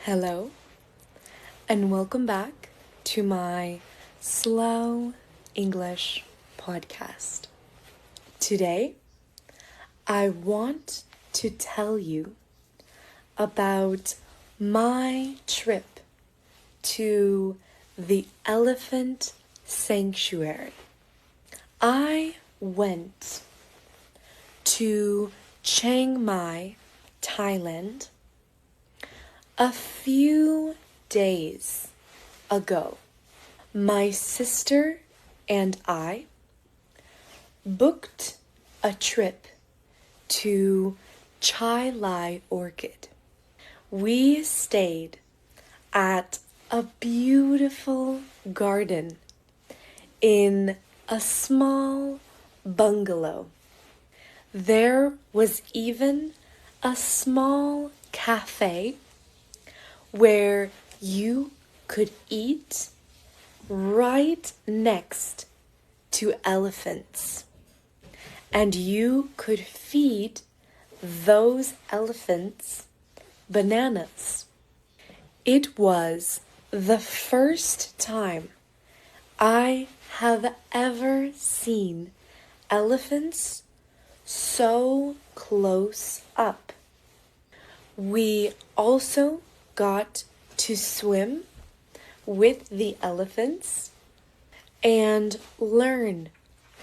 Hello, and welcome back to my Slow English podcast. Today, I want to tell you about my trip to the elephant sanctuary. I went to Chiang Mai, Thailand, a few days ago. My sister and I booked a trip to Chai Lai Orchid. We stayed at a beautiful garden in a small bungalow. There was even a small cafe where you could eat right next to elephants. And you could feed those elephants bananas. It was the first time I have ever seen elephants so close up. We also got to swim with the elephants and learn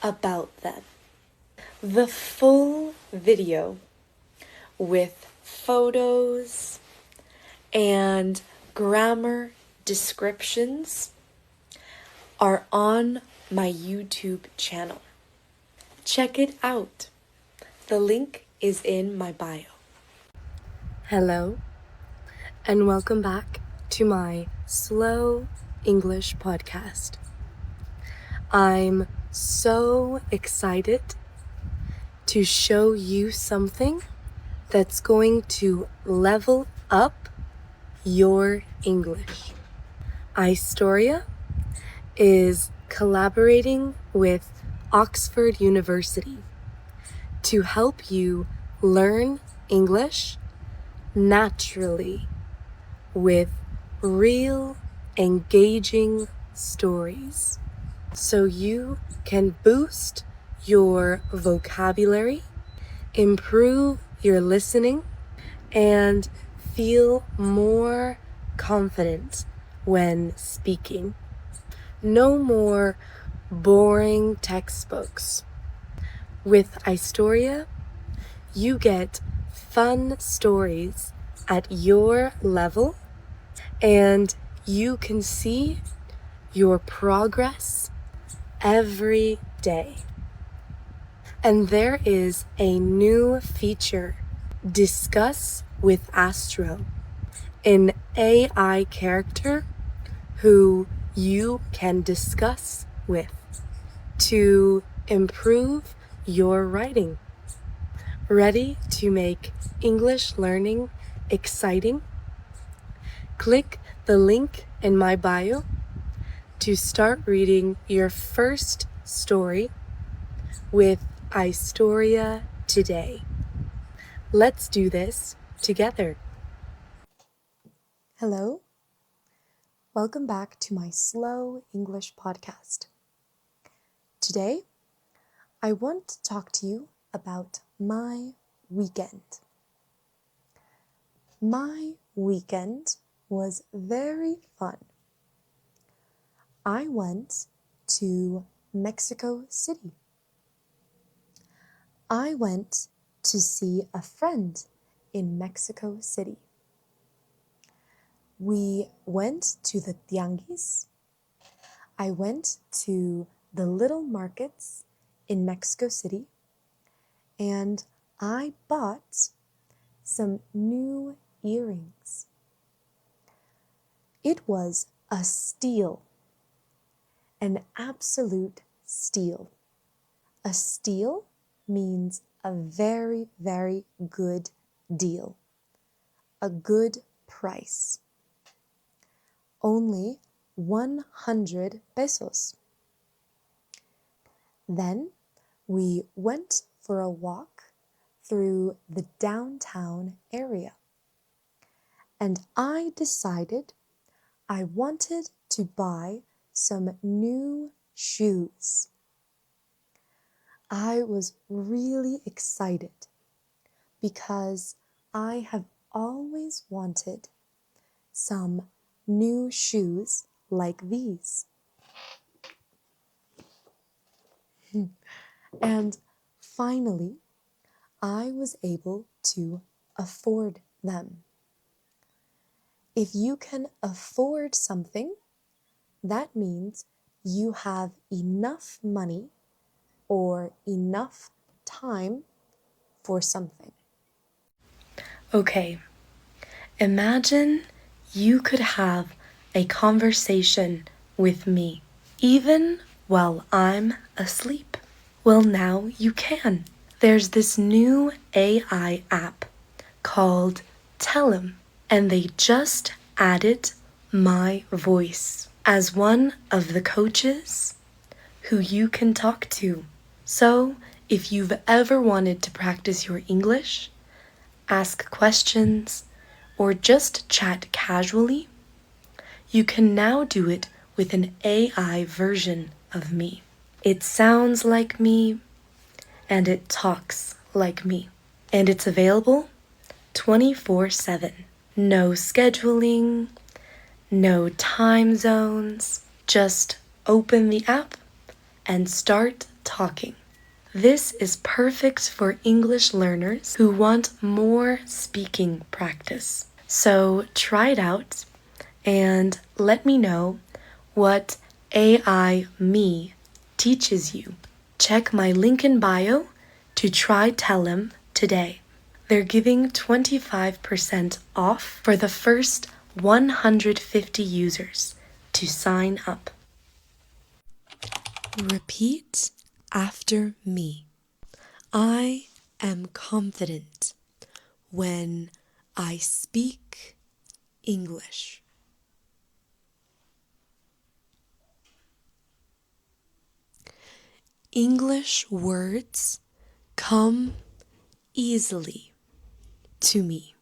about them. The full video with photos and grammar descriptions are on my YouTube channel. Check it out. The link is in my bio. Hello, and welcome back to my Slow English podcast. I'm so excited to show you something that's going to level up your English. Istoria is collaborating with Oxford University to help you learn English naturally with real, engaging stories, so you can boost your vocabulary, improve your listening, and feel more confident when speaking. No more boring textbooks. With Istoria, you get fun stories at your level, and you can see your progress every day. And there is a new feature, Discuss with Astro, an AI character who you can discuss with to improve your writing. Ready to make English learning exciting? Click the link in my bio to start reading your first story with Istoria today. Let's do this together. Hello. Welcome back to my Slow English podcast. Today, I want to talk to you about my weekend. My weekend was very fun. I went to Mexico City. I went to see a friend in Mexico City. We went to the tianguis. I went to the little markets in Mexico City, and I bought some new earrings. It was a steal, an absolute steal. A steal means a very, very good deal, a good price. Only 100 pesos. Then we went for a walk through the downtown area. and I decided I wanted to buy some new shoes. I was really excited because I have always wanted some new shoes like these. And finally, I was able to afford them. If you can afford something, that means you have enough money or enough time for something. Okay, imagine you could have a conversation with me, even while I'm asleep. Well, now you can. There's this new AI app called Tellem, and they just added my voice as one of the coaches who you can talk to. So, if you've ever wanted to practice your English, ask questions, or just chat casually, you can now do it with an AI version of me. It sounds like me, and it talks like me. And it's available 24/7. No scheduling, no time zones. Just open the app and start talking. This is perfect for English learners who want more speaking practice. So try it out and let me know what AI Me teaches you. Check my link in bio to try Tellem today. They're giving 25% off for the first 150 users to sign up. Repeat after me. I am confident when I speak English. English words come easily to me.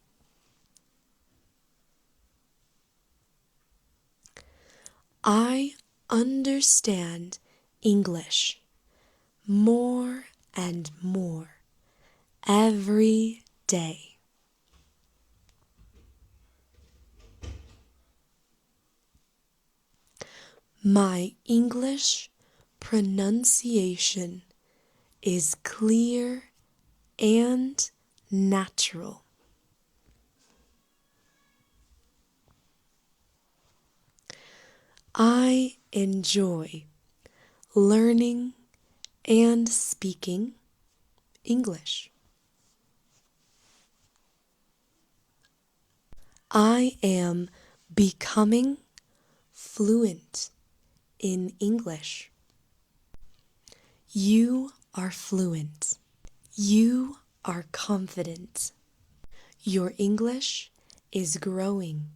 I understand English more and more every day. My English pronunciation is clear and natural. I enjoy learning and speaking English. I am becoming fluent in English. You are fluent. You are confident. Your English is growing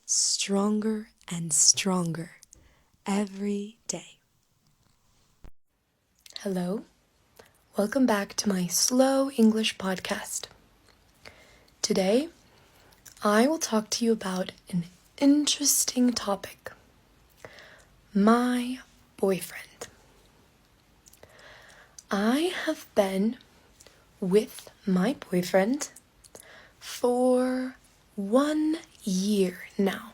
stronger and stronger every day. Hello, welcome back to my Slow English podcast. Today, I will talk to you about an interesting topic. My boyfriend. I have been with my boyfriend for 1 year now.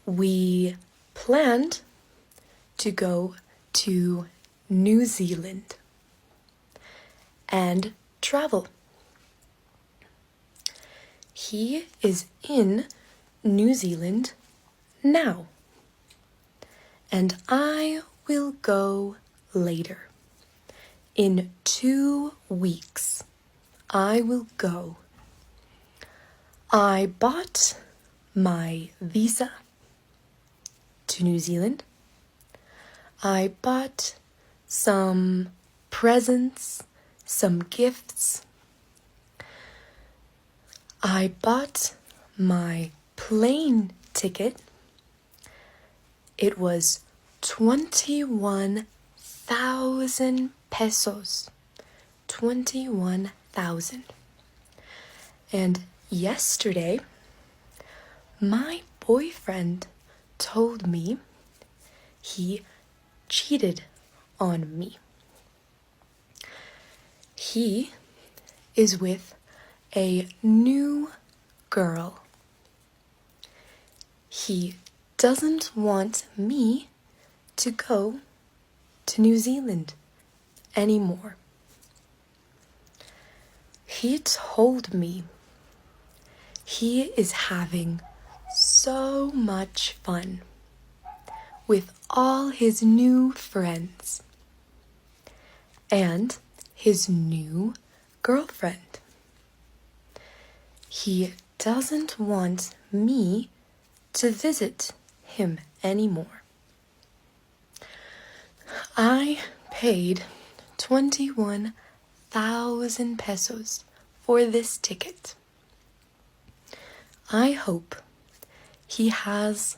We planned to go to New Zealand and travel. He is in New Zealand now, and I will go later. In 2 weeks, I will go. I bought my visa to New Zealand. I bought some presents, some gifts. I bought my plane ticket. It was 21,000 pesos. 21,000. And Yesterday, my boyfriend told me he cheated on me. He is with a new girl. He doesn't want me to go to New Zealand anymore. He told me he is having so much fun with all his new friends and his new girlfriend. He doesn't want me to visit him anymore. I paid 21,000 pesos for this ticket. I hope he has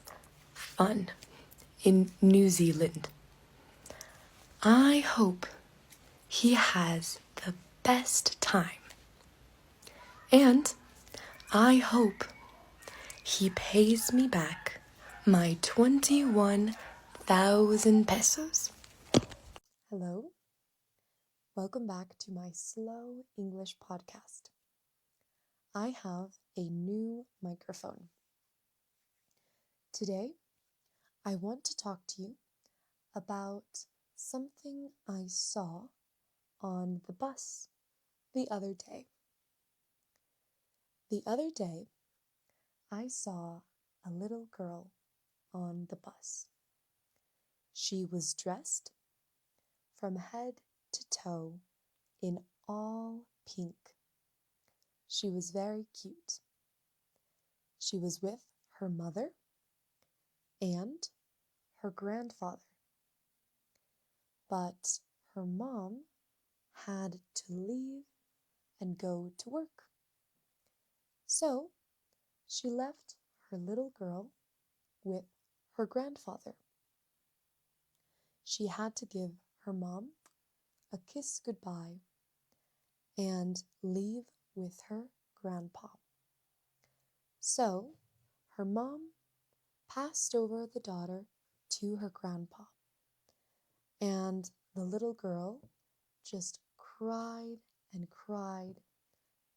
fun in New Zealand. I hope he has the best time. And I hope he pays me back my 21,000 pesos. Hello. Welcome back to my slow English podcast. I have a new microphone. Today, I want to talk to you about something I saw on the bus the other day. The other day, I saw a little girl on the bus. She was dressed from head to toe in all pink. She was very cute. She was with her mother and her grandfather. But her mom had to leave and go to work. So she left her little girl with her grandfather. She had to give her mom a kiss goodbye and leave with her grandpa. So her mom passed over the daughter to her grandpa, and the little girl just cried and cried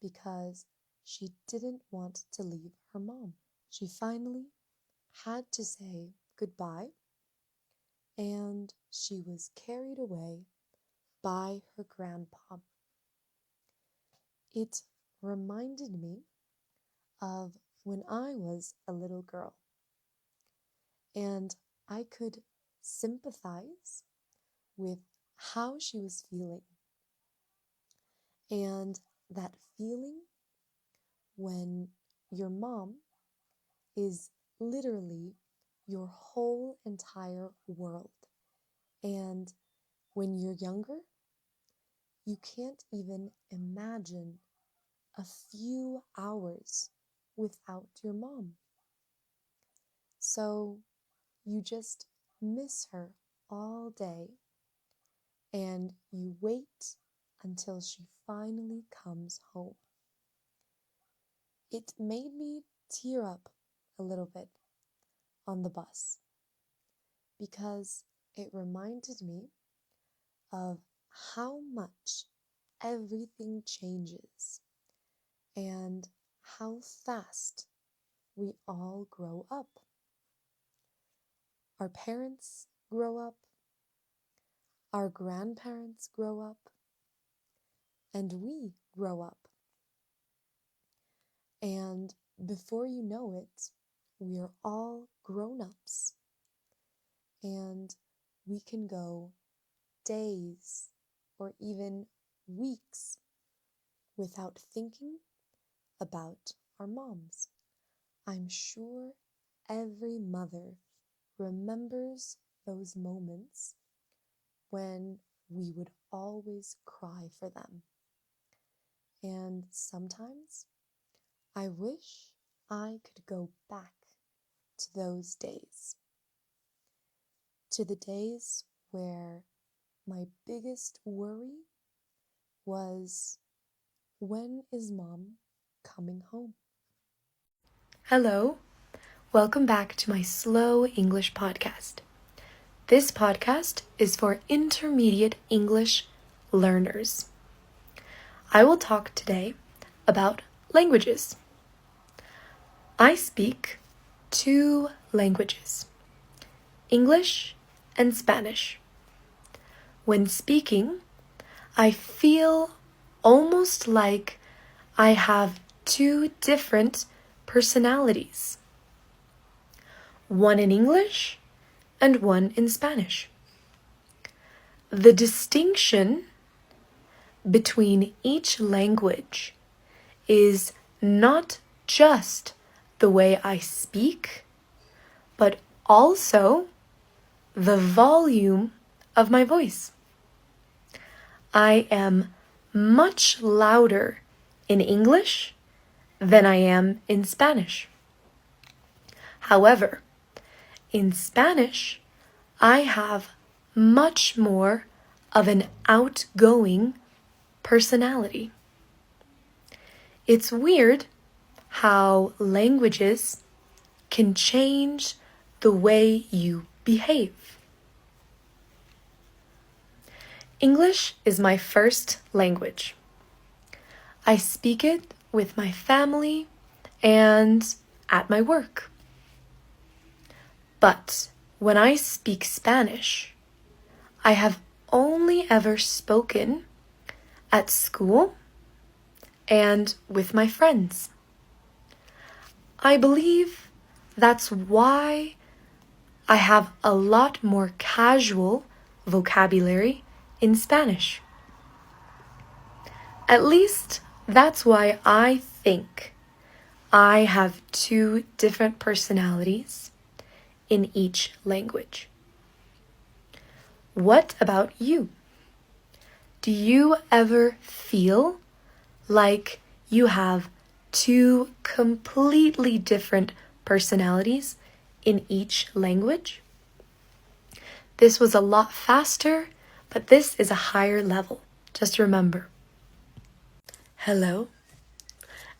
because she didn't want to leave her mom. She finally had to say goodbye, and she was carried away by her grandpa. It reminded me of when I was a little girl, and I could sympathize with how she was feeling. And that feeling when your mom is literally your whole entire world. And when you're younger, you can't even imagine a few hours without your mom. So you just miss her all day and you wait until she finally comes home. It made me tear up a little bit on the bus because it reminded me of how much everything changes and how fast we all grow up. Our parents grow up, our grandparents grow up, and we grow up. And before you know it, we are all grown-ups. And we can go days or even weeks without thinking about our moms. I'm sure every mother remembers those moments when we would always cry for them. And sometimes I wish I could go back to those days. To the days where my biggest worry was, when is mom coming home? Hello, welcome back to my Slow English podcast. This podcast is for intermediate English learners. I will talk today about languages. I speak 2 languages, English and Spanish. When speaking, I feel almost like I have 2 different personalities. One in English and one in Spanish. The distinction between each language is not just the way I speak, but also the volume of my voice. I am much louder in English than I am in Spanish. However, in Spanish, I have much more of an outgoing personality. It's weird how languages can change the way you behave. English is my first language. I speak it with my family and at my work. But when I speak Spanish, I have only ever spoken at school and with my friends. I believe that's why I have a lot more casual vocabulary in Spanish. At least that's why I think I have 2 different personalities in each language. What about you? Do you ever feel like you have 2 completely different personalities in each language? This was a lot faster, but this is a higher level. Just remember. Hello,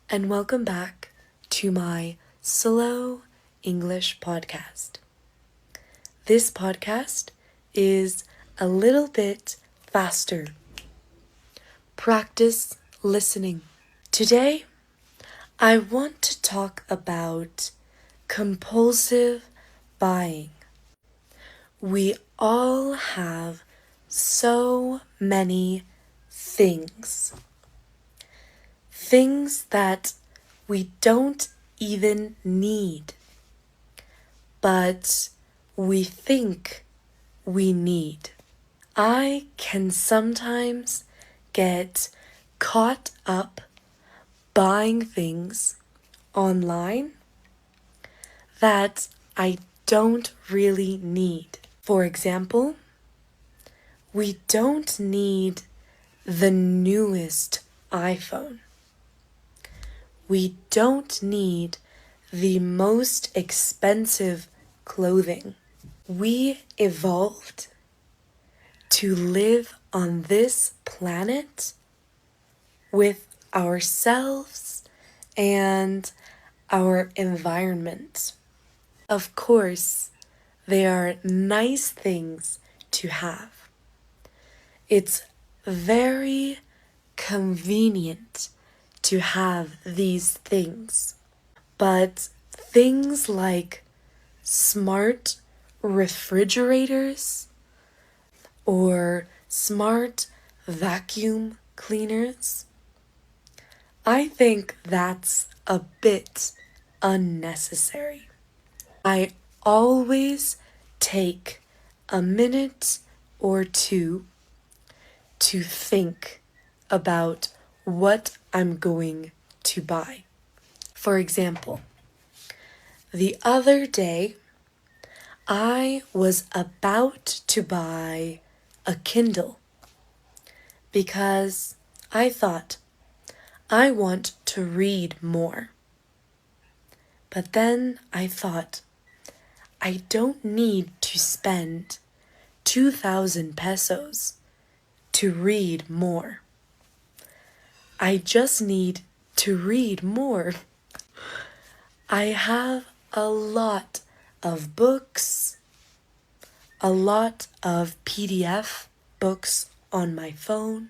and welcome back to my Slow English podcast. This podcast is a little bit faster. Practice listening. Today, I want to talk about compulsive buying. We all have so many things. Things that we don't even need, but we think we need. I can sometimes get caught up buying things online that I don't really need. For example, we don't need the newest iPhone. We don't need the most expensive clothing. We evolved to live on this planet with ourselves and our environment. Of course, they are nice things to have. It's very convenient to have these things. But things like smart refrigerators or smart vacuum cleaners, I think that's a bit unnecessary. I always take a minute or 2 to think about what I'm going to buy. For example, the other day, I was about to buy a Kindle because I thought I want to read more. But then I thought I don't need to spend 2,000 pesos to read more. I just need to read more. I have a lot of books, a lot of PDF books on my phone.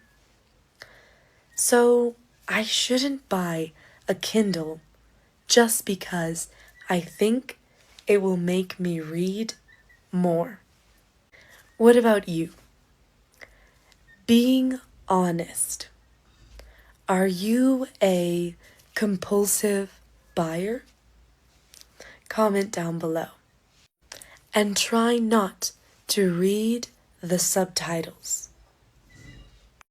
So I shouldn't buy a Kindle just because I think it will make me read more. What about you? Being honest, are you a compulsive buyer? Comment down below. And try not to read the subtitles.